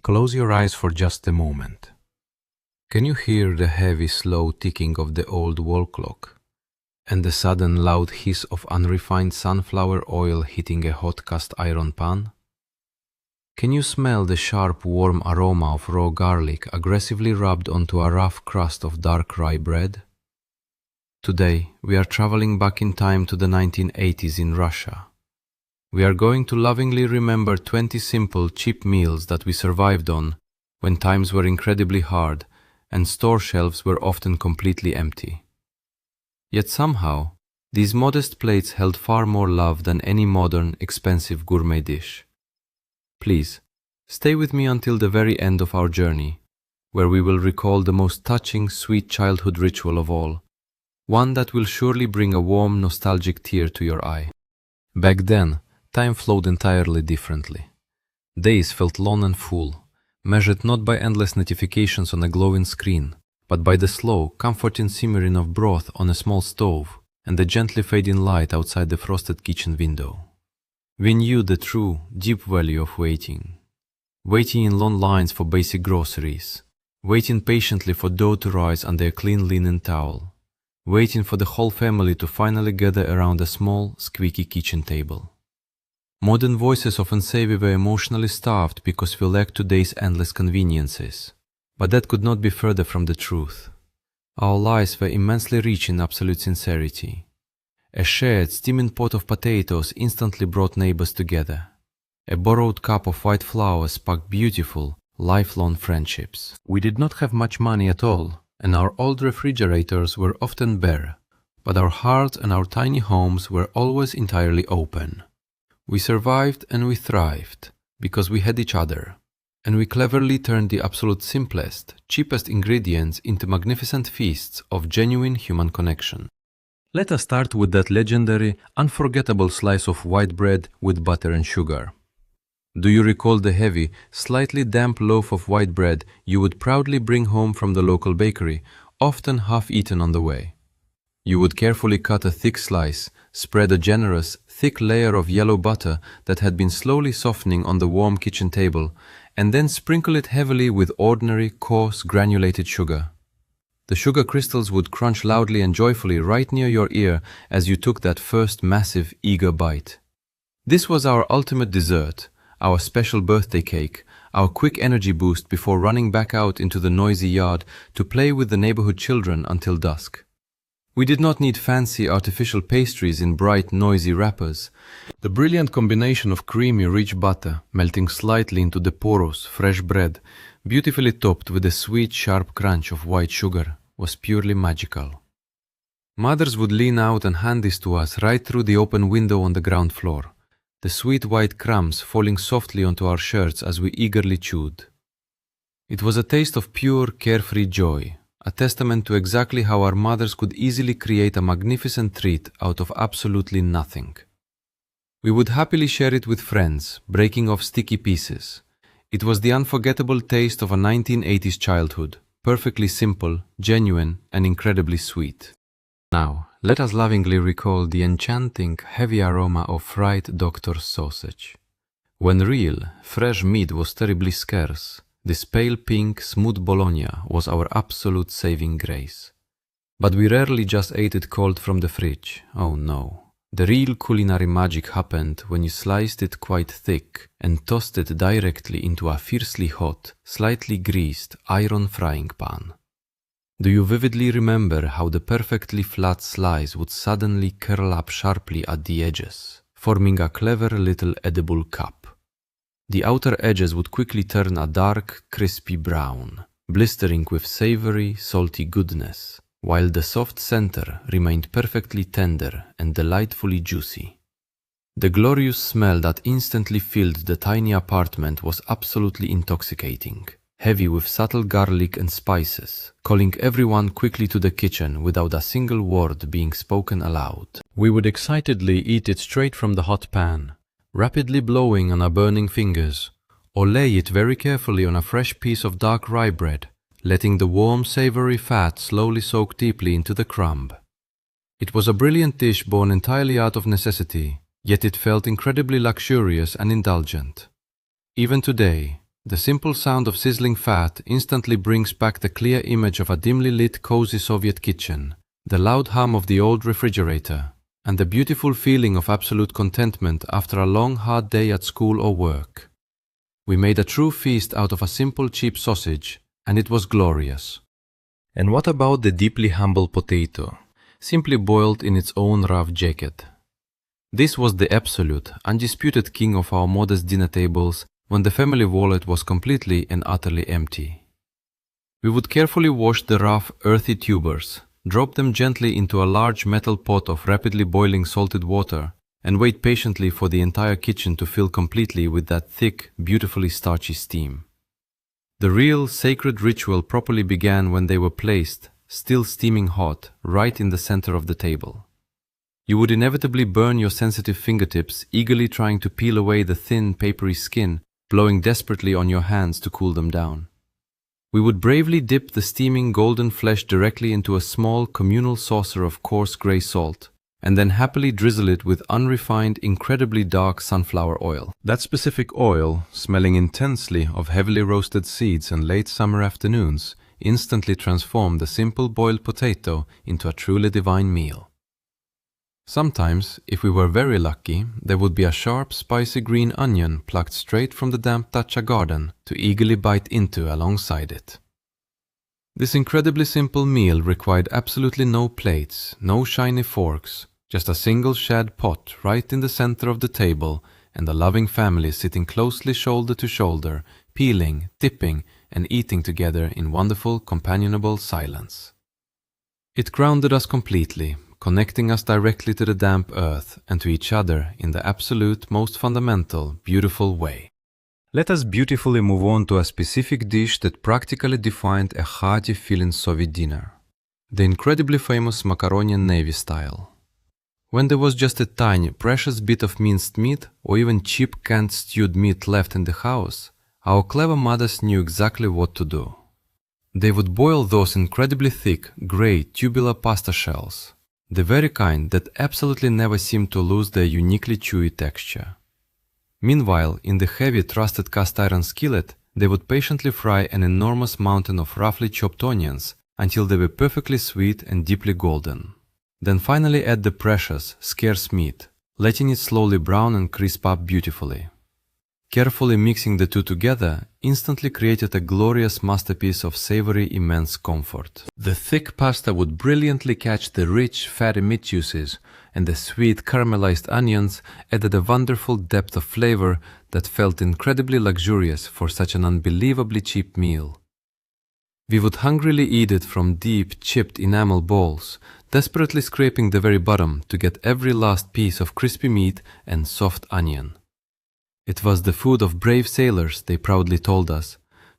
Close your eyes for just a moment. Can you hear the heavy, slow ticking of the old wall clock and the sudden loud hiss of unrefined sunflower oil hitting a hot cast iron pan? Can you smell the sharp, warm aroma of raw garlic aggressively rubbed onto a rough crust of dark rye bread? Today, we are traveling back in time to the 1980s in Russia. We are going to lovingly remember 20 simple, cheap meals that we survived on when times were incredibly hard and store shelves were often completely empty. Yet somehow, these modest plates held far more love than any modern, expensive gourmet dish. Please, stay with me until the very end of our journey, where we will recall the most touching, sweet childhood ritual of all, one that will surely bring a warm, nostalgic tear to your eye. Back then, time flowed entirely differently. Days felt long and full, measured not by endless notifications on a glowing screen, but by the slow, comforting simmering of broth on a small stove and the gently fading light outside the frosted kitchen window. We knew the true, deep value of waiting. Waiting in long lines for basic groceries, waiting patiently for dough to rise under a clean linen towel, waiting for the whole family to finally gather around a small, squeaky kitchen table. Modern voices often say we were emotionally starved because we lacked today's endless conveniences, but that could not be further from the truth. Our lives were immensely rich in absolute sincerity. A shared, steaming pot of potatoes instantly brought neighbors together. A borrowed cup of white flour sparked beautiful, lifelong friendships. We did not have much money at all, and our old refrigerators were often bare, but our hearts and our tiny homes were always entirely open. We survived and we thrived because we had each other, and we cleverly turned the absolute simplest, cheapest ingredients into magnificent feasts of genuine human connection. Let us start with that legendary, unforgettable slice of white bread with butter and sugar. Do you recall the heavy, slightly damp loaf of white bread you would proudly bring home from the local bakery, often half-eaten on the way? You would carefully cut a thick slice, spread a generous, thick layer of yellow butter that had been slowly softening on the warm kitchen table, and then sprinkle it heavily with ordinary, coarse, granulated sugar. The sugar crystals would crunch loudly and joyfully right near your ear as you took that first massive, eager bite. This was our ultimate dessert, our special birthday cake, our quick energy boost before running back out into the noisy yard to play with the neighborhood children until dusk. We did not need fancy artificial pastries in bright, noisy wrappers. The brilliant combination of creamy, rich butter, melting slightly into the porous, fresh bread, beautifully topped with a sweet, sharp crunch of white sugar, was purely magical. Mothers would lean out and hand this to us right through the open window on the ground floor, the sweet white crumbs falling softly onto our shirts as we eagerly chewed. It was a taste of pure, carefree joy, a testament to exactly how our mothers could easily create a magnificent treat out of absolutely nothing. We would happily share it with friends, breaking off sticky pieces. It was the unforgettable taste of a 1980s childhood, perfectly simple, genuine, and incredibly sweet. Now, let us lovingly recall the enchanting, heavy aroma of fried doctor's sausage. When real, fresh meat was terribly scarce, this pale pink, smooth bologna was our absolute saving grace. But we rarely just ate it cold from the fridge. Oh no. The real culinary magic happened when you sliced it quite thick and tossed it directly into a fiercely hot, slightly greased iron frying pan. Do you vividly remember how the perfectly flat slice would suddenly curl up sharply at the edges, forming a clever little edible cup? The outer edges would quickly turn a dark, crispy brown, blistering with savory, salty goodness, while the soft center remained perfectly tender and delightfully juicy. The glorious smell that instantly filled the tiny apartment was absolutely intoxicating, heavy with subtle garlic and spices, calling everyone quickly to the kitchen without a single word being spoken aloud. We would excitedly eat it straight from the hot pan, rapidly blowing on our burning fingers, or lay it very carefully on a fresh piece of dark rye bread, letting the warm, savory fat slowly soak deeply into the crumb. It was a brilliant dish born entirely out of necessity, yet it felt incredibly luxurious and indulgent. Even today, The simple sound of sizzling fat instantly brings back the clear image of a dimly lit, cozy Soviet kitchen, the loud hum of the old refrigerator, and the beautiful feeling of absolute contentment after a long, hard day at school or work. We made a true feast out of a simple, cheap sausage, and it was glorious. And what about the deeply humble potato, simply boiled in its own rough jacket? This was the absolute, undisputed king of our modest dinner tables when the family wallet was completely and utterly empty. We would carefully wash the rough, earthy tubers, drop them gently into a large metal pot of rapidly boiling salted water, and wait patiently for the entire kitchen to fill completely with that thick, beautifully starchy steam. The real, sacred ritual properly began when they were placed, still steaming hot, right in the center of the table. You would inevitably burn your sensitive fingertips, eagerly trying to peel away the thin, papery skin, blowing desperately on your hands to cool them down. We would bravely dip the steaming golden flesh directly into a small, communal saucer of coarse gray salt, and then happily drizzle it with unrefined, incredibly dark sunflower oil. That specific oil, smelling intensely of heavily roasted seeds and late summer afternoons, instantly transformed the simple boiled potato into a truly divine meal. Sometimes, if we were very lucky, there would be a sharp, spicy green onion plucked straight from the damp dacha garden to eagerly bite into alongside it. This incredibly simple meal required absolutely no plates, no shiny forks, just a single shad pot right in the center of the table and a loving family sitting closely shoulder to shoulder, peeling, dipping, and eating together in wonderful, companionable silence. It grounded us completely, connecting us directly to the damp earth and to each other in the absolute, most fundamental, beautiful way. Let us beautifully move on to a specific dish that practically defined a hearty feeling Soviet dinner. The incredibly famous macaroni Navy style. When there was just a tiny, precious bit of minced meat or even cheap canned stewed meat left in the house, our clever mothers knew exactly what to do. They would boil those incredibly thick, gray, tubular pasta shells, the very kind that absolutely never seemed to lose their uniquely chewy texture. Meanwhile, in the heavy, trusted cast iron skillet, they would patiently fry an enormous mountain of roughly chopped onions until they were perfectly sweet and deeply golden. Then finally add the precious, scarce meat, letting it slowly brown and crisp up beautifully. Carefully mixing the two together instantly created a glorious masterpiece of savory, immense comfort. The thick pasta would brilliantly catch the rich, fatty meat juices, and the sweet, caramelized onions added a wonderful depth of flavor that felt incredibly luxurious for such an unbelievably cheap meal. We would hungrily eat it from deep, chipped enamel bowls, desperately scraping the very bottom to get every last piece of crispy meat and soft onion. It was the food of brave sailors, they proudly told us,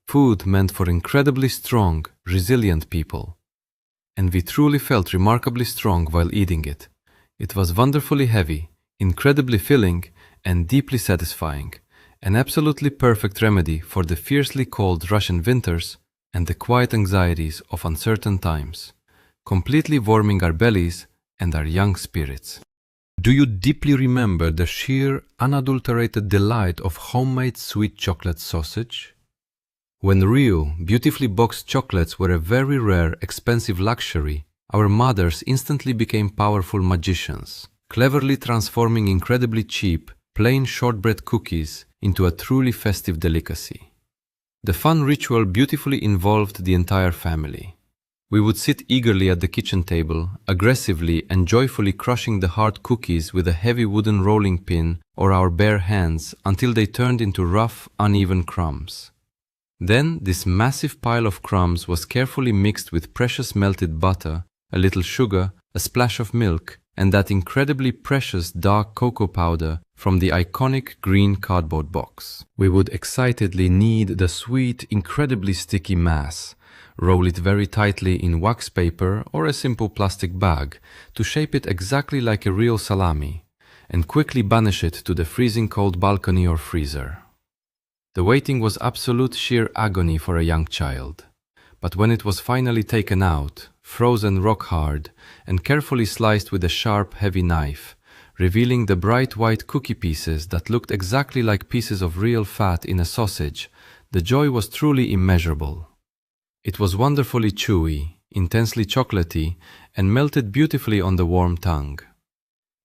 food meant for incredibly strong, resilient people. And we truly felt remarkably strong while eating it. It was wonderfully heavy, incredibly filling, and deeply satisfying, an absolutely perfect remedy for the fiercely cold Russian winters and the quiet anxieties of uncertain times, completely warming our bellies and our young spirits. Do you deeply remember the sheer, unadulterated delight of homemade sweet chocolate sausage? When real, beautifully boxed chocolates were a very rare, expensive luxury, our mothers instantly became powerful magicians, cleverly transforming incredibly cheap, plain shortbread cookies into a truly festive delicacy. The fun ritual beautifully involved the entire family. We would sit eagerly at the kitchen table, aggressively and joyfully crushing the hard cookies with a heavy wooden rolling pin or our bare hands until they turned into rough, uneven crumbs. Then this massive pile of crumbs was carefully mixed with precious melted butter, a little sugar, a splash of milk, and that incredibly precious dark cocoa powder from the iconic green cardboard box. We would excitedly knead the sweet, incredibly sticky mass, roll it very tightly in wax paper or a simple plastic bag to shape it exactly like a real salami, and quickly banish it to the freezing cold balcony or freezer. The waiting was absolute sheer agony for a young child, but when it was finally taken out, frozen rock hard, and carefully sliced with a sharp, heavy knife, revealing the bright white cookie pieces that looked exactly like pieces of real fat in a sausage, the joy was truly immeasurable. It was wonderfully chewy, intensely chocolatey, and melted beautifully on the warm tongue.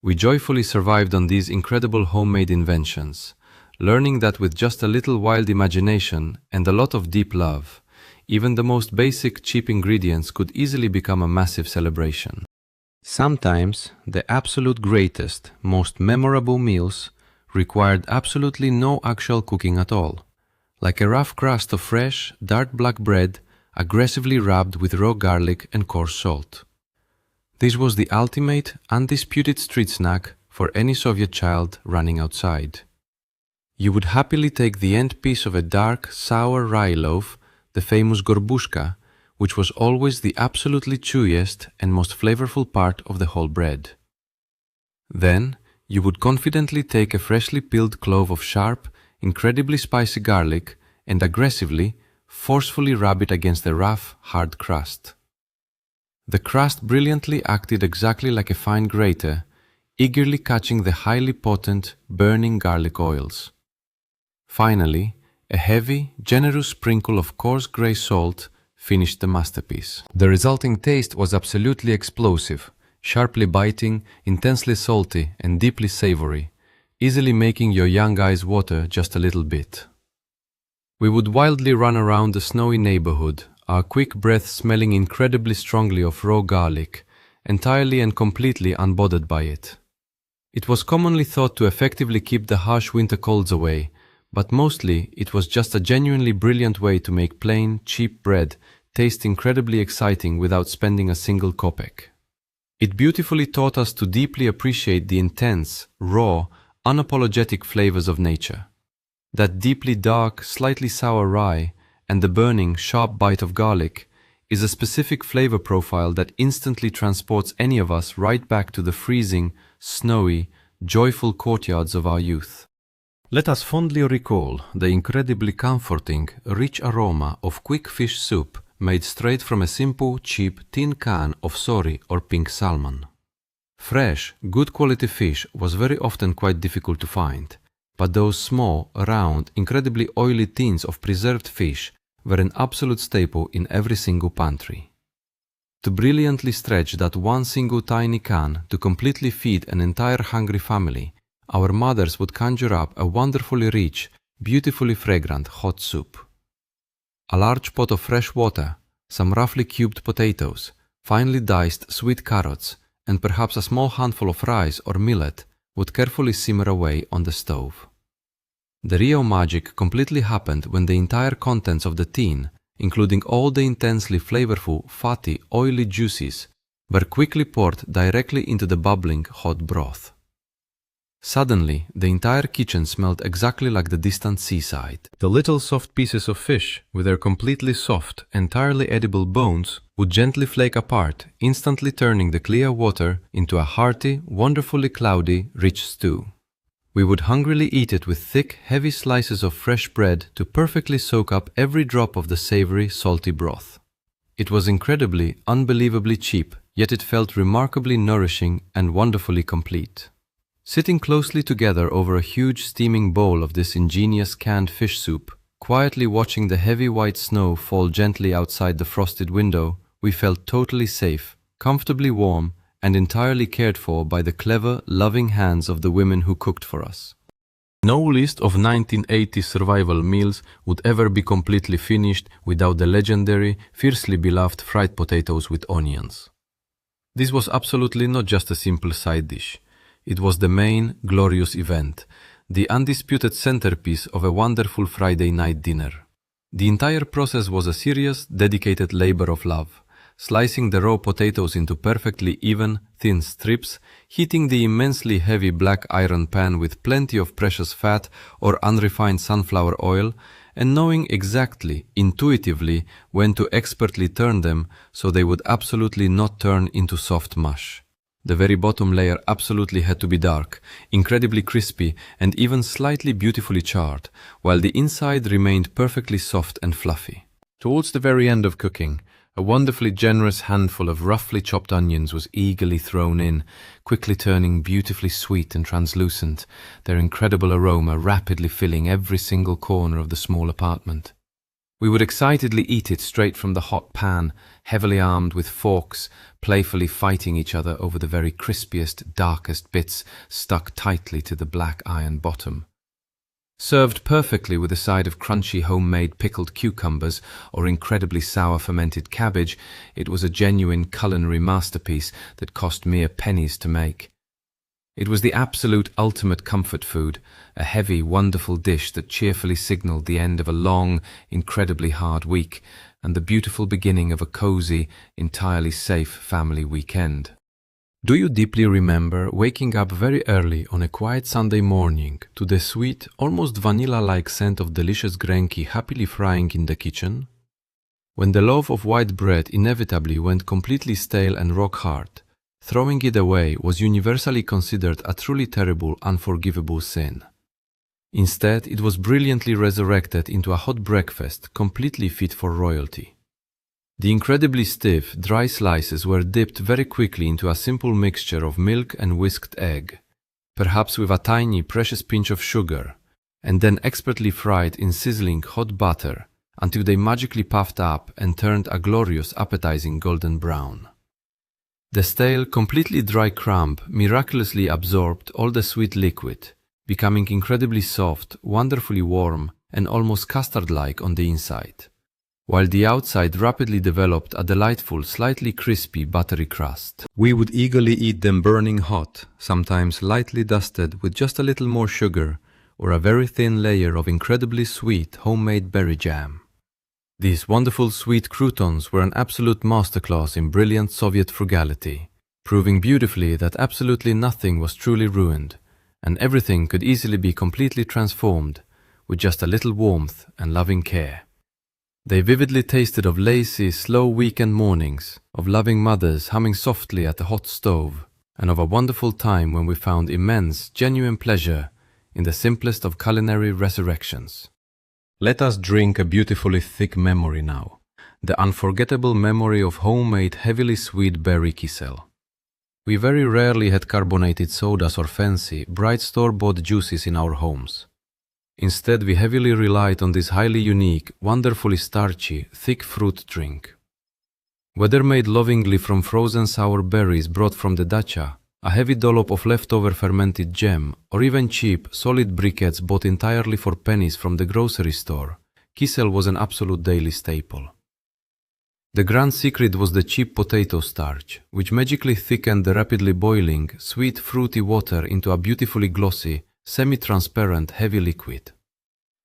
We joyfully survived on these incredible homemade inventions, learning that with just a little wild imagination and a lot of deep love, even the most basic, cheap ingredients could easily become a massive celebration. Sometimes, the absolute greatest, most memorable meals required absolutely no actual cooking at all, like a rough crust of fresh, dark black bread aggressively rubbed with raw garlic and coarse salt. This was the ultimate, undisputed street snack for any Soviet child running outside. You would happily take the end piece of a dark, sour rye loaf, the famous gorbushka, which was always the absolutely chewiest and most flavorful part of the whole bread. Then, you would confidently take a freshly peeled clove of sharp, incredibly spicy garlic and aggressively, forcefully rub it against the rough, hard crust. The crust brilliantly acted exactly like a fine grater, eagerly catching the highly potent, burning garlic oils. Finally, a heavy, generous sprinkle of coarse grey salt finished the masterpiece. The resulting taste was absolutely explosive, sharply biting, intensely salty, and deeply savory, easily making your young eyes water just a little bit. We would wildly run around the snowy neighborhood, our quick breath smelling incredibly strongly of raw garlic, entirely and completely unbothered by it. It was commonly thought to effectively keep the harsh winter colds away, but mostly it was just a genuinely brilliant way to make plain, cheap bread taste incredibly exciting without spending a single kopeck. It beautifully taught us to deeply appreciate the intense, raw, unapologetic flavors of nature. That deeply dark, slightly sour rye and the burning, sharp bite of garlic is a specific flavor profile that instantly transports any of us right back to the freezing, snowy, joyful courtyards of our youth. Let us fondly recall the incredibly comforting, rich aroma of quick fish soup made straight from a simple, cheap tin can of sori or pink salmon. Fresh, good quality fish was very often quite difficult to find, but those small, round, incredibly oily tins of preserved fish were an absolute staple in every single pantry. To brilliantly stretch that one single tiny can to completely feed an entire hungry family, our mothers would conjure up a wonderfully rich, beautifully fragrant hot soup. A large pot of fresh water, some roughly cubed potatoes, finely diced sweet carrots, and perhaps a small handful of rice or millet would carefully simmer away on the stove. The real magic completely happened when the entire contents of the tin, including all the intensely flavorful, fatty, oily juices, were quickly poured directly into the bubbling hot broth. Suddenly, the entire kitchen smelled exactly like the distant seaside. The little soft pieces of fish, with their completely soft, entirely edible bones, would gently flake apart, instantly turning the clear water into a hearty, wonderfully cloudy, rich stew. We would hungrily eat it with thick, heavy slices of fresh bread to perfectly soak up every drop of the savory, salty broth. It was incredibly, unbelievably cheap, yet it felt remarkably nourishing and wonderfully complete. Sitting closely together over a huge steaming bowl of this ingenious canned fish soup, quietly watching the heavy white snow fall gently outside the frosted window, we felt totally safe, comfortably warm, and entirely cared for by the clever, loving hands of the women who cooked for us. No list of 1980s survival meals would ever be completely finished without the legendary, fiercely beloved fried potatoes with onions. This was absolutely not just a simple side dish. It was the main, glorious event, the undisputed centerpiece of a wonderful Friday night dinner. The entire process was a serious, dedicated labor of love, slicing the raw potatoes into perfectly even, thin strips, heating the immensely heavy black iron pan with plenty of precious fat or unrefined sunflower oil, and knowing exactly, intuitively, when to expertly turn them so they would absolutely not turn into soft mush. The very bottom layer absolutely had to be dark, incredibly crispy, and even slightly beautifully charred, while the inside remained perfectly soft and fluffy. Towards the very end of cooking, A wonderfully generous handful of roughly chopped onions was eagerly thrown in, quickly turning beautifully sweet and translucent, their incredible aroma rapidly filling every single corner of the small apartment. We would excitedly eat it straight from the hot pan, heavily armed with forks, playfully fighting each other over the very crispiest, darkest bits stuck tightly to the black iron bottom. Served perfectly with a side of crunchy homemade pickled cucumbers or incredibly sour fermented cabbage, it was a genuine culinary masterpiece that cost mere pennies to make. It was the absolute ultimate comfort food, a heavy, wonderful dish that cheerfully signaled the end of a long, incredibly hard week and the beautiful beginning of a cozy, entirely safe family weekend. Do you deeply remember waking up very early on a quiet Sunday morning to the sweet, almost vanilla-like scent of delicious grenki happily frying in the kitchen? When the loaf of white bread inevitably went completely stale and rock-hard, throwing it away was universally considered a truly terrible, unforgivable sin. Instead, it was brilliantly resurrected into a hot breakfast completely fit for royalty. The incredibly stiff, dry slices were dipped very quickly into a simple mixture of milk and whisked egg, perhaps with a tiny, precious pinch of sugar, and then expertly fried in sizzling hot butter until they magically puffed up and turned a glorious, appetizing golden brown. The stale, completely dry crumb miraculously absorbed all the sweet liquid, becoming incredibly soft, wonderfully warm, and almost custard-like on the inside, while the outside rapidly developed a delightful, slightly crispy, buttery crust. We would eagerly eat them burning hot, sometimes lightly dusted with just a little more sugar or a very thin layer of incredibly sweet homemade berry jam. These wonderful sweet croutons were an absolute masterclass in brilliant Soviet frugality, proving beautifully that absolutely nothing was truly ruined, and everything could easily be completely transformed with just a little warmth and loving care. They vividly tasted of lazy, slow weekend mornings, of loving mothers humming softly at the hot stove, and of a wonderful time when we found immense, genuine pleasure in the simplest of culinary resurrections. Let us drink a beautifully thick memory now, the unforgettable memory of homemade heavily sweet berry kisel. We very rarely had carbonated sodas or fancy, bright store-bought juices in our homes. Instead, we heavily relied on this highly unique, wonderfully starchy, thick fruit drink. Whether made lovingly from frozen sour berries brought from the dacha, a heavy dollop of leftover fermented jam, or even cheap, solid briquettes bought entirely for pennies from the grocery store, kisel was an absolute daily staple. The grand secret was the cheap potato starch, which magically thickened the rapidly boiling, sweet, fruity water into a beautifully glossy, semi-transparent, heavy liquid.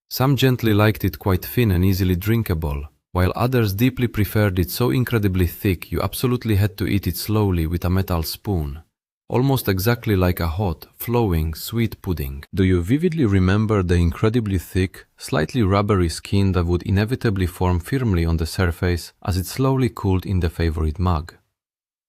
Some gently liked it quite thin and easily drinkable, while others deeply preferred it so incredibly thick you absolutely had to eat it slowly with a metal spoon, almost exactly like a hot, flowing, sweet pudding. Do you vividly remember the incredibly thick, slightly rubbery skin that would inevitably form firmly on the surface as it slowly cooled in the favorite mug?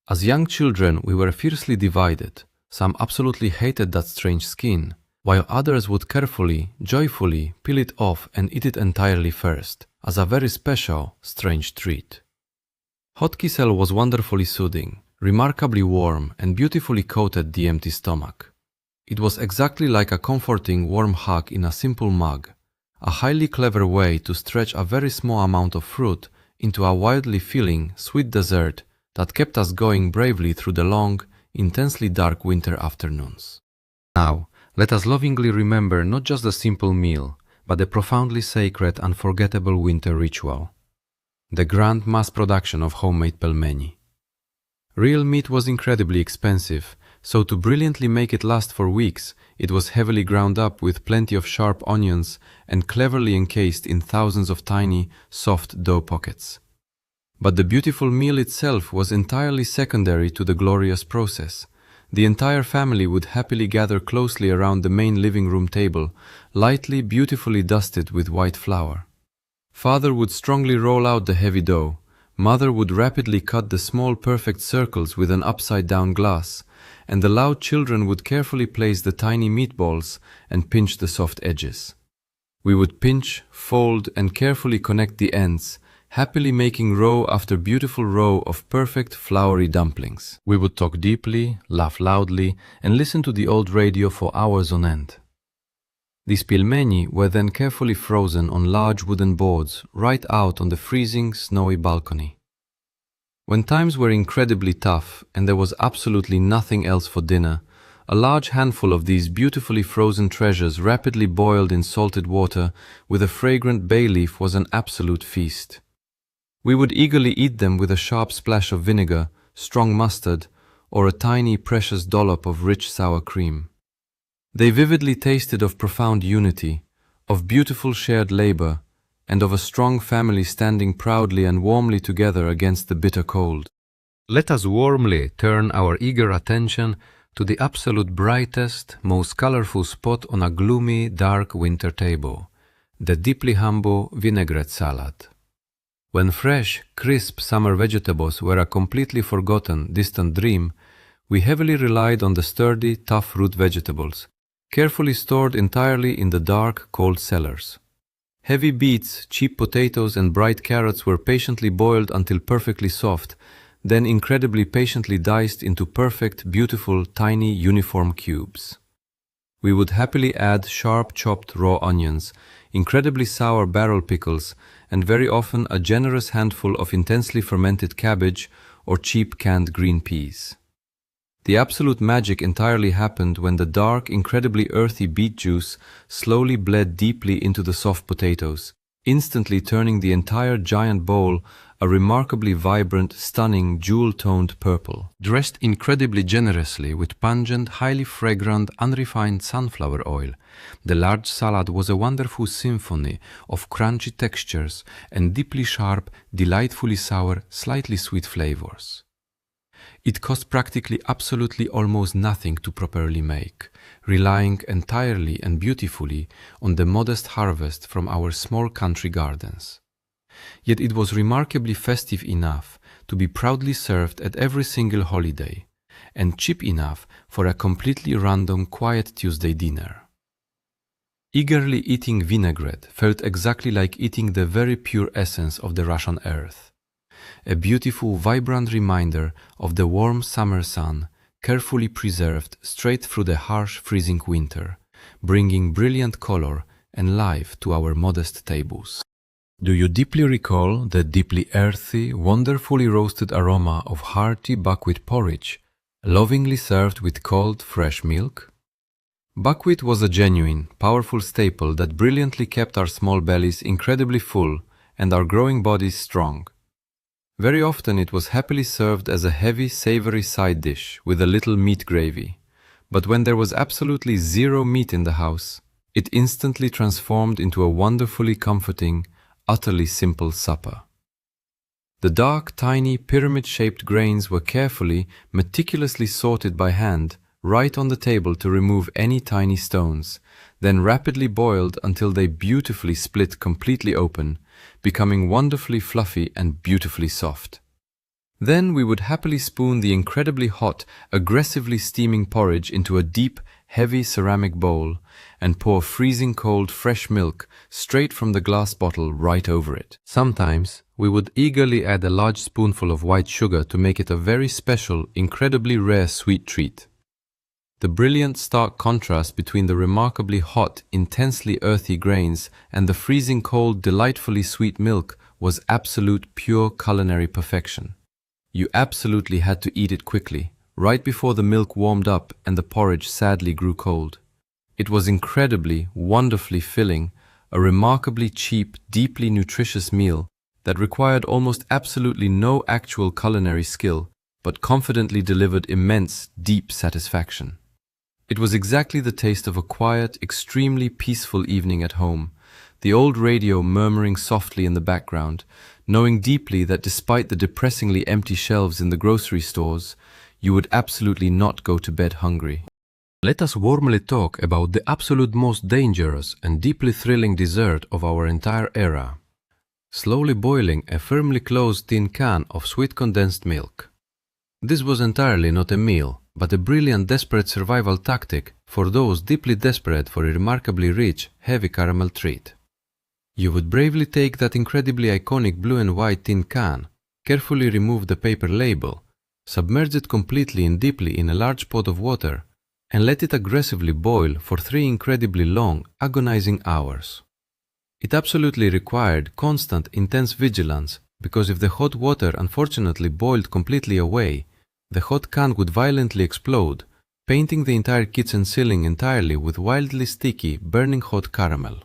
As young children, we were fiercely divided. Some absolutely hated that strange skin, while others would carefully, joyfully peel it off and eat it entirely first, as a very special, strange treat. Hot kisel was wonderfully soothing, remarkably warm and beautifully coated the empty stomach. It was exactly like a comforting, warm hug in a simple mug, a highly clever way to stretch a very small amount of fruit into a wildly filling, sweet dessert that kept us going bravely through the long, intensely dark winter afternoons. Now, let us lovingly remember not just the simple meal, but the profoundly sacred, unforgettable winter ritual. The grand mass production of homemade pelmeni. Real meat was incredibly expensive, so to brilliantly make it last for weeks, it was heavily ground up with plenty of sharp onions and cleverly encased in thousands of tiny, soft dough pockets. But the beautiful meal itself was entirely secondary to the glorious process. The entire family would happily gather closely around the main living room table, lightly, beautifully dusted with white flour. Father would strongly roll out the heavy dough. Mother would rapidly cut the small perfect circles with an upside-down glass, and the loud children would carefully place the tiny meatballs and pinch the soft edges. We would pinch, fold, and carefully connect the ends, happily making row after beautiful row of perfect floury dumplings. We would talk deeply, laugh loudly, and listen to the old radio for hours on end. These pelmeni were then carefully frozen on large wooden boards right out on the freezing, snowy balcony. When times were incredibly tough and there was absolutely nothing else for dinner, a large handful of these beautifully frozen treasures rapidly boiled in salted water with a fragrant bay leaf was an absolute feast. We would eagerly eat them with a sharp splash of vinegar, strong mustard, or a tiny precious dollop of rich sour cream. They vividly tasted of profound unity, of beautiful shared labor, and of a strong family standing proudly and warmly together against the bitter cold. Let us warmly turn our eager attention to the absolute brightest, most colorful spot on a gloomy, dark winter table, the deeply humble vinaigrette salad. When fresh, crisp summer vegetables were a completely forgotten, distant dream, we heavily relied on the sturdy, tough root vegetables, carefully stored entirely in the dark, cold cellars. Heavy beets, cheap potatoes, and bright carrots were patiently boiled until perfectly soft, then incredibly patiently diced into perfect, beautiful, tiny, uniform cubes. We would happily add sharp chopped raw onions, incredibly sour barrel pickles, and very often a generous handful of intensely fermented cabbage or cheap canned green peas. The absolute magic entirely happened when the dark, incredibly earthy beet juice slowly bled deeply into the soft potatoes, instantly turning the entire giant bowl a remarkably vibrant, stunning, jewel-toned purple. Dressed incredibly generously with pungent, highly fragrant, unrefined sunflower oil, the large salad was a wonderful symphony of crunchy textures and deeply sharp, delightfully sour, slightly sweet flavors. It cost practically absolutely almost nothing to properly make, relying entirely and beautifully on the modest harvest from our small country gardens. Yet it was remarkably festive enough to be proudly served at every single holiday, and cheap enough for a completely random quiet Tuesday dinner. Eagerly eating vinaigrette felt exactly like eating the very pure essence of the Russian earth. A beautiful, vibrant reminder of the warm summer sun, carefully preserved straight through the harsh, freezing winter, bringing brilliant color and life to our modest tables. Do you deeply recall the deeply earthy, wonderfully roasted aroma of hearty buckwheat porridge, lovingly served with cold, fresh milk? Buckwheat was a genuine, powerful staple that brilliantly kept our small bellies incredibly full and our growing bodies strong. Very often it was happily served as a heavy, savory side dish with a little meat gravy, but when there was absolutely zero meat in the house, it instantly transformed into a wonderfully comforting, utterly simple supper. The dark, tiny, pyramid-shaped grains were carefully, meticulously sorted by hand right on the table to remove any tiny stones, then rapidly boiled until they beautifully split completely open, becoming wonderfully fluffy and beautifully soft. Then we would happily spoon the incredibly hot, aggressively steaming porridge into a deep, heavy ceramic bowl and pour freezing cold fresh milk straight from the glass bottle right over it. Sometimes we would eagerly add a large spoonful of white sugar to make it a very special, incredibly rare sweet treat. The brilliant stark contrast between the remarkably hot, intensely earthy grains and the freezing cold, delightfully sweet milk was absolute pure culinary perfection. You absolutely had to eat it quickly, right before the milk warmed up and the porridge sadly grew cold. It was incredibly, wonderfully filling, a remarkably cheap, deeply nutritious meal that required almost absolutely no actual culinary skill, but confidently delivered immense, deep satisfaction. It was exactly the taste of a quiet, extremely peaceful evening at home, the old radio murmuring softly in the background, knowing deeply that despite the depressingly empty shelves in the grocery stores, you would absolutely not go to bed hungry. Let us warmly talk about the absolute most dangerous and deeply thrilling dessert of our entire era. Slowly boiling a firmly closed tin can of sweet condensed milk. This was entirely not a meal, but a brilliant desperate survival tactic for those deeply desperate for a remarkably rich, heavy caramel treat. You would bravely take that incredibly iconic blue and white tin can, carefully remove the paper label, submerge it completely and deeply in a large pot of water, and let it aggressively boil for 3 incredibly long, agonizing hours. It absolutely required constant, intense vigilance, because if the hot water unfortunately boiled completely away, the hot can would violently explode, painting the entire kitchen ceiling entirely with wildly sticky, burning hot caramel.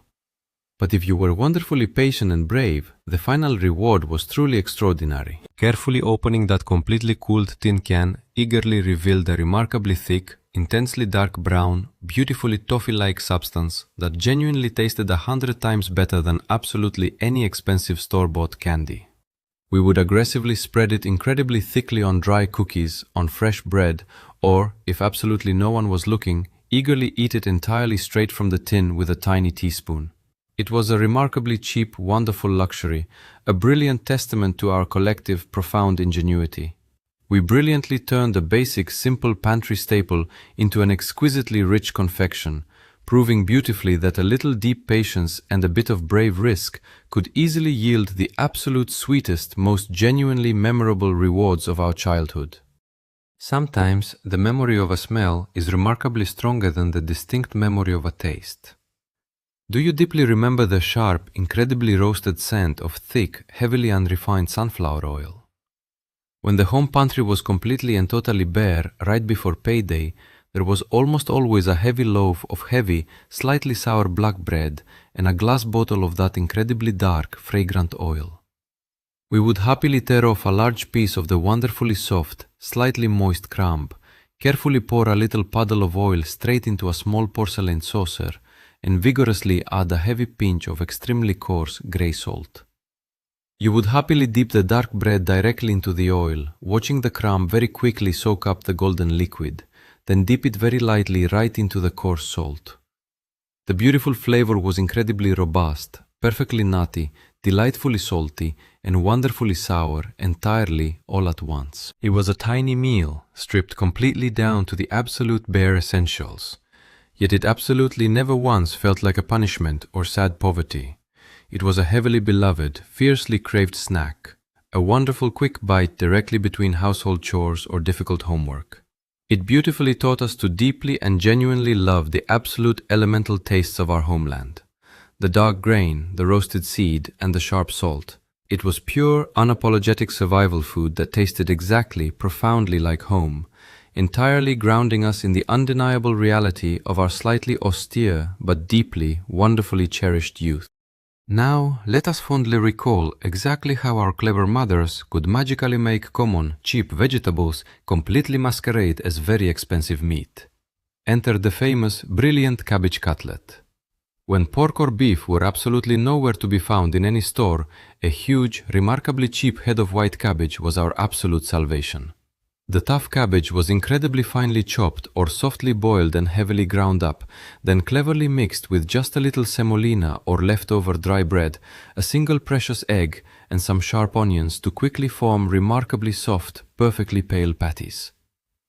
But if you were wonderfully patient and brave, the final reward was truly extraordinary. Carefully opening that completely cooled tin can eagerly revealed a remarkably thick, intensely dark brown, beautifully toffee-like substance that genuinely tasted 100 times better than absolutely any expensive store-bought candy. We would aggressively spread it incredibly thickly on dry cookies, on fresh bread, or, if absolutely no one was looking, eagerly eat it entirely straight from the tin with a tiny teaspoon. It was a remarkably cheap, wonderful luxury, a brilliant testament to our collective, profound ingenuity. We brilliantly turned a basic, simple pantry staple into an exquisitely rich confection, proving beautifully that a little deep patience and a bit of brave risk could easily yield the absolute sweetest, most genuinely memorable rewards of our childhood. Sometimes the memory of a smell is remarkably stronger than the distinct memory of a taste. Do you deeply remember the sharp, incredibly roasted scent of thick, heavily unrefined sunflower oil? When the home pantry was completely and totally bare right before payday, there was almost always a heavy loaf of heavy, slightly sour black bread and a glass bottle of that incredibly dark, fragrant oil. We would happily tear off a large piece of the wonderfully soft, slightly moist crumb, carefully pour a little puddle of oil straight into a small porcelain saucer, and vigorously add a heavy pinch of extremely coarse grey salt. You would happily dip the dark bread directly into the oil, watching the crumb very quickly soak up the golden liquid, then dip it very lightly right into the coarse salt. The beautiful flavor was incredibly robust, perfectly nutty, delightfully salty, and wonderfully sour entirely all at once. It was a tiny meal, stripped completely down to the absolute bare essentials. Yet it absolutely never once felt like a punishment or sad poverty. It was a heavily beloved, fiercely craved snack, a wonderful quick bite directly between household chores or difficult homework. It beautifully taught us to deeply and genuinely love the absolute elemental tastes of our homeland. The dark grain, the roasted seed, and the sharp salt. It was pure, unapologetic survival food that tasted exactly, profoundly like home, entirely grounding us in the undeniable reality of our slightly austere but deeply, wonderfully cherished youth. Now, let us fondly recall exactly how our clever mothers could magically make common, cheap vegetables completely masquerade as very expensive meat. Enter the famous, brilliant cabbage cutlet. When pork or beef were absolutely nowhere to be found in any store, a huge, remarkably cheap head of white cabbage was our absolute salvation. The tough cabbage was incredibly finely chopped or softly boiled and heavily ground up, then cleverly mixed with just a little semolina or leftover dry bread, a single precious egg, and some sharp onions to quickly form remarkably soft, perfectly pale patties.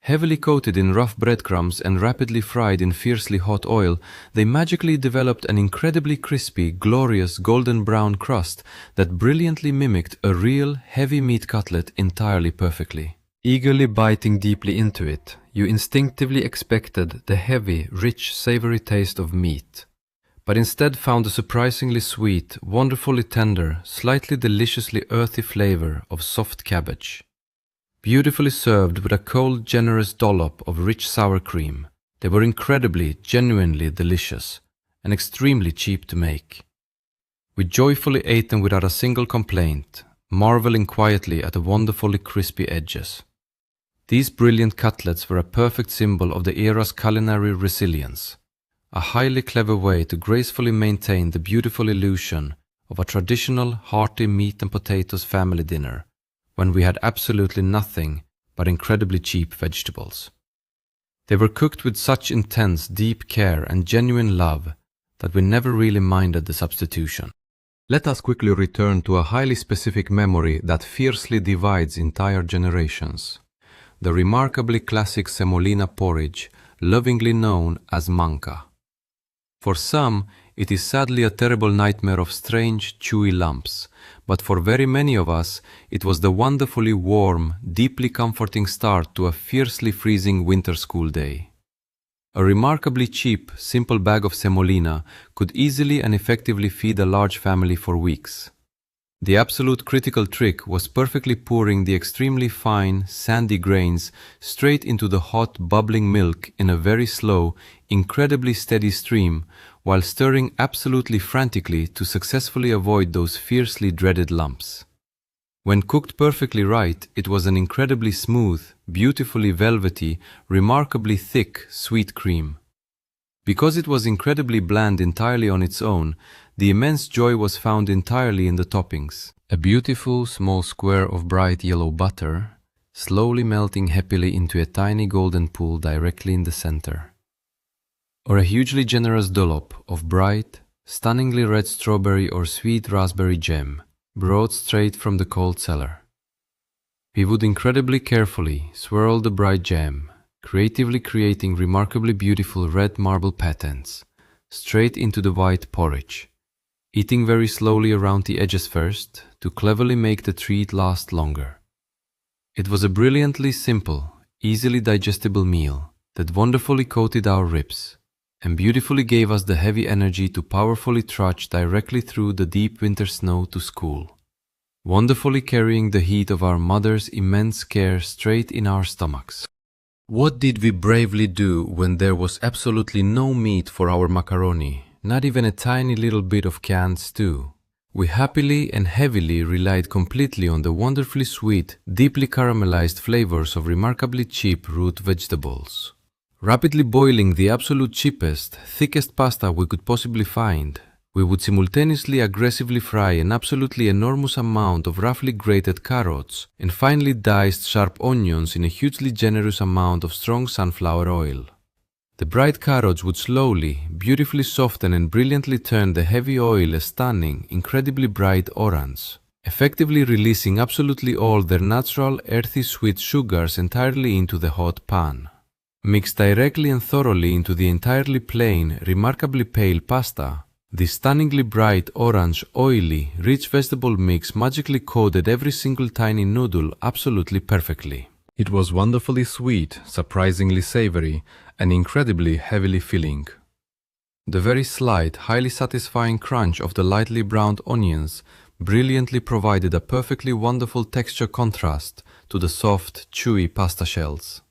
Heavily coated in rough breadcrumbs and rapidly fried in fiercely hot oil, they magically developed an incredibly crispy, glorious golden brown crust that brilliantly mimicked a real, heavy meat cutlet entirely perfectly. Eagerly biting deeply into it, you instinctively expected the heavy, rich, savory taste of meat, but instead found the surprisingly sweet, wonderfully tender, slightly deliciously earthy flavor of soft cabbage. Beautifully served with a cold, generous dollop of rich sour cream, they were incredibly, genuinely delicious, and extremely cheap to make. We joyfully ate them without a single complaint, marveling quietly at the wonderfully crispy edges. These brilliant cutlets were a perfect symbol of the era's culinary resilience, a highly clever way to gracefully maintain the beautiful illusion of a traditional, hearty meat and potatoes family dinner, when we had absolutely nothing but incredibly cheap vegetables. They were cooked with such intense, deep care and genuine love that we never really minded the substitution. Let us quickly return to a highly specific memory that fiercely divides entire generations. The remarkably classic semolina porridge, lovingly known as manka. For some, it is sadly a terrible nightmare of strange, chewy lumps, but for very many of us, it was the wonderfully warm, deeply comforting start to a fiercely freezing winter school day. A remarkably cheap, simple bag of semolina could easily and effectively feed a large family for weeks. The absolute critical trick was perfectly pouring the extremely fine, sandy grains straight into the hot, bubbling milk in a very slow, incredibly steady stream, while stirring absolutely frantically to successfully avoid those fiercely dreaded lumps. When cooked perfectly right, it was an incredibly smooth, beautifully velvety, remarkably thick, sweet cream. Because it was incredibly bland entirely on its own, the immense joy was found entirely in the toppings. A beautiful small square of bright yellow butter, slowly melting happily into a tiny golden pool directly in the center. Or a hugely generous dollop of bright, stunningly red strawberry or sweet raspberry jam, brought straight from the cold cellar. We would incredibly carefully swirl the bright jam, creatively creating remarkably beautiful red marble patterns, straight into the white porridge, eating very slowly around the edges first to cleverly make the treat last longer. It was a brilliantly simple, easily digestible meal that wonderfully coated our ribs and beautifully gave us the heavy energy to powerfully trudge directly through the deep winter snow to school, wonderfully carrying the heat of our mother's immense care straight in our stomachs. What did we bravely do when there was absolutely no meat for our macaroni, not even a tiny little bit of canned stew? We happily and heavily relied completely on the wonderfully sweet, deeply caramelized flavors of remarkably cheap root vegetables. Rapidly boiling the absolute cheapest, thickest pasta we could possibly find, we would simultaneously aggressively fry an absolutely enormous amount of roughly grated carrots and finely diced sharp onions in a hugely generous amount of strong sunflower oil. The bright carrots would slowly, beautifully soften and brilliantly turn the heavy oil a stunning, incredibly bright orange, effectively releasing absolutely all their natural, earthy sweet sugars entirely into the hot pan. Mixed directly and thoroughly into the entirely plain, remarkably pale pasta, the stunningly bright, orange, oily, rich vegetable mix magically coated every single tiny noodle absolutely perfectly. It was wonderfully sweet, surprisingly savory, and incredibly heavily filling. The very slight, highly satisfying crunch of the lightly browned onions brilliantly provided a perfectly wonderful texture contrast to the soft, chewy pasta shells.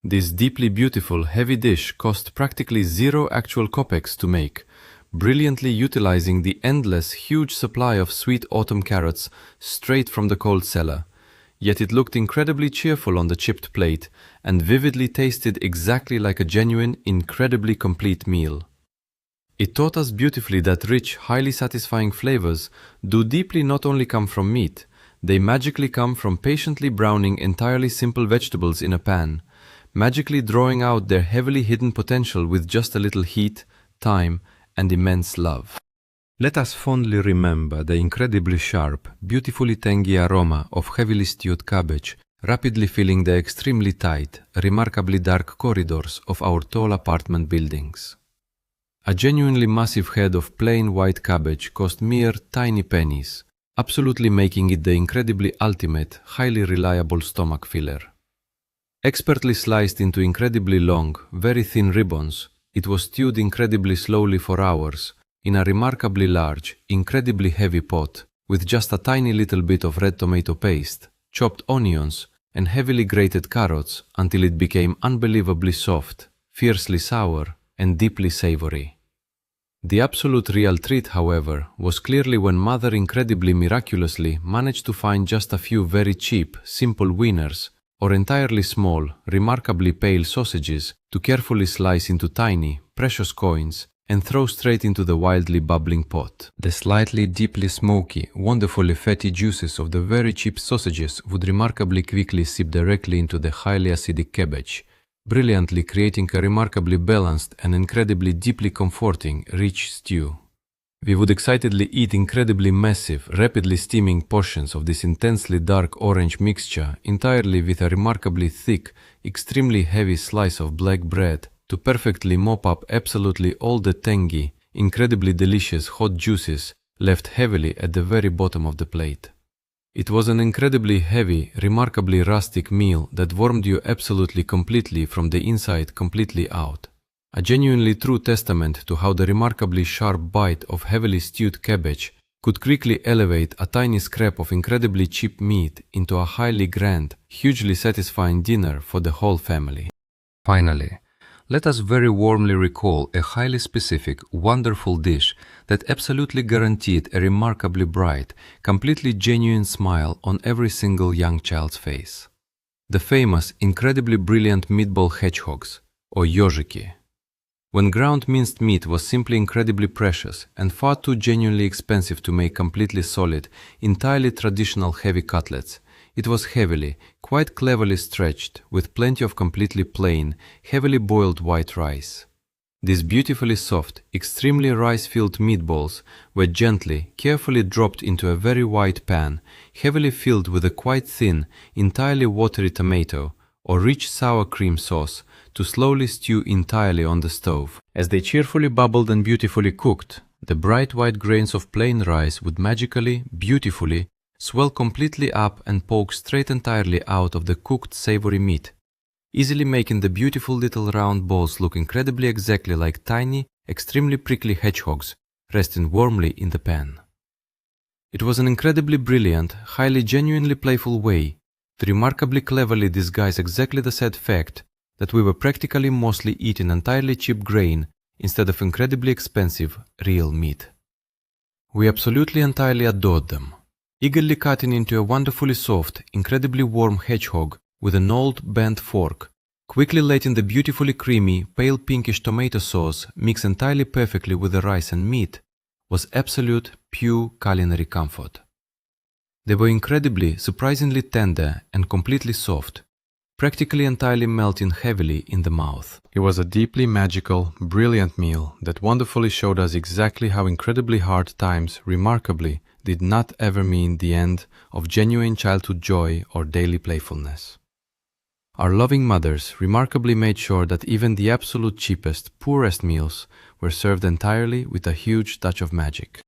This deeply beautiful, heavy dish cost practically 0 actual kopecks to make, brilliantly utilizing the endless, huge supply of sweet autumn carrots straight from the cold cellar. Yet it looked incredibly cheerful on the chipped plate and vividly tasted exactly like a genuine, incredibly complete meal. It taught us beautifully that rich, highly satisfying flavors do deeply not only come from meat, they magically come from patiently browning entirely simple vegetables in a pan, magically drawing out their heavily hidden potential with just a little heat, time, and immense love. Let us fondly remember the incredibly sharp, beautifully tangy aroma of heavily stewed cabbage, rapidly filling the extremely tight, remarkably dark corridors of our tall apartment buildings. A genuinely massive head of plain white cabbage cost mere tiny pennies, absolutely making it the incredibly ultimate, highly reliable stomach filler. Expertly sliced into incredibly long, very thin ribbons, it was stewed incredibly slowly for hours, in a remarkably large, incredibly heavy pot, with just a tiny little bit of red tomato paste, chopped onions, and heavily grated carrots until it became unbelievably soft, fiercely sour, and deeply savory. The absolute real treat, however, was clearly when Mother incredibly miraculously managed to find just a few very cheap, simple wieners, or entirely small, remarkably pale sausages to carefully slice into tiny, precious coins and throw straight into the wildly bubbling pot. The slightly deeply smoky, wonderfully fatty juices of the very cheap sausages would remarkably quickly seep directly into the highly acidic cabbage, brilliantly creating a remarkably balanced and incredibly deeply comforting, rich stew. We would excitedly eat incredibly massive, rapidly steaming portions of this intensely dark orange mixture entirely with a remarkably thick, extremely heavy slice of black bread to perfectly mop up absolutely all the tangy, incredibly delicious hot juices left heavily at the very bottom of the plate. It was an incredibly heavy, remarkably rustic meal that warmed you absolutely completely from the inside completely out. A genuinely true testament to how the remarkably sharp bite of heavily stewed cabbage could quickly elevate a tiny scrap of incredibly cheap meat into a highly grand, hugely satisfying dinner for the whole family. Finally, let us very warmly recall a highly specific, wonderful dish that absolutely guaranteed a remarkably bright, completely genuine smile on every single young child's face. The famous, incredibly brilliant meatball hedgehogs, or yozhiki. When ground minced meat was simply incredibly precious and far too genuinely expensive to make completely solid, entirely traditional heavy cutlets, it was heavily, quite cleverly stretched with plenty of completely plain, heavily boiled white rice. These beautifully soft, extremely rice-filled meatballs were gently, carefully dropped into a very wide pan, heavily filled with a quite thin, entirely watery tomato or rich sour cream sauce to slowly stew entirely on the stove. As they cheerfully bubbled and beautifully cooked, the bright white grains of plain rice would magically, beautifully, swell completely up and poke straight entirely out of the cooked savory meat, easily making the beautiful little round balls look incredibly exactly like tiny, extremely prickly hedgehogs resting warmly in the pan. It was an incredibly brilliant, highly genuinely playful way to remarkably cleverly disguise exactly the sad fact that we were practically mostly eating entirely cheap grain instead of incredibly expensive, real meat. We absolutely entirely adored them, eagerly cutting into a wonderfully soft, incredibly warm hedgehog with an old bent fork, quickly letting the beautifully creamy, pale pinkish tomato sauce mix entirely perfectly with the rice and meat, was absolute, pure culinary comfort. They were incredibly, surprisingly tender and completely soft, practically entirely melting heavily in the mouth. It was a deeply magical, brilliant meal that wonderfully showed us exactly how incredibly hard times, remarkably, did not ever mean the end of genuine childhood joy or daily playfulness. Our loving mothers remarkably made sure that even the absolute cheapest, poorest meals were served entirely with a huge touch of magic.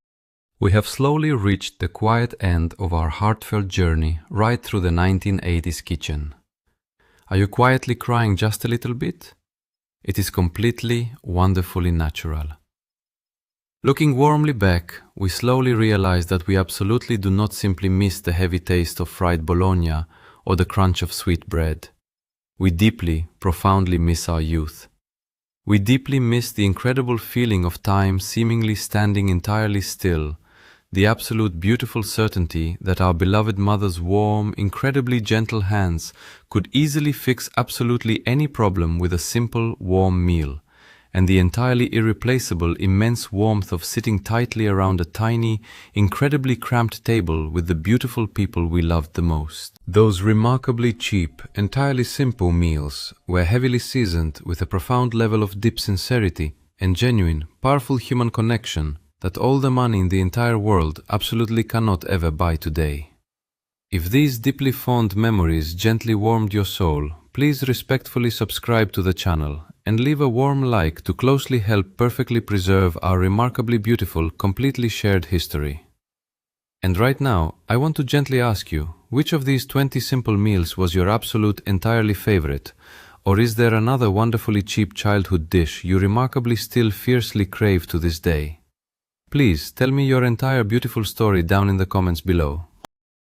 We have slowly reached the quiet end of our heartfelt journey right through the 1980s kitchen. Are you quietly crying just a little bit? It is completely, wonderfully natural. Looking warmly back, we slowly realize that we absolutely do not simply miss the heavy taste of fried bologna or the crunch of sweet bread. We deeply, profoundly miss our youth. We deeply miss the incredible feeling of time seemingly standing entirely still, the absolute beautiful certainty that our beloved mother's warm, incredibly gentle hands could easily fix absolutely any problem with a simple, warm meal, and the entirely irreplaceable immense warmth of sitting tightly around a tiny, incredibly cramped table with the beautiful people we loved the most. Those remarkably cheap, entirely simple meals were heavily seasoned with a profound level of deep sincerity and genuine, powerful human connection that all the money in the entire world absolutely cannot ever buy today. If these deeply fond memories gently warmed your soul, please respectfully subscribe to the channel and leave a warm like to closely help perfectly preserve our remarkably beautiful, completely shared history. And right now, I want to gently ask you, which of these 20 simple meals was your absolute entirely favorite? Or is there another wonderfully cheap childhood dish you remarkably still fiercely crave to this day? Please tell me your entire beautiful story down in the comments below.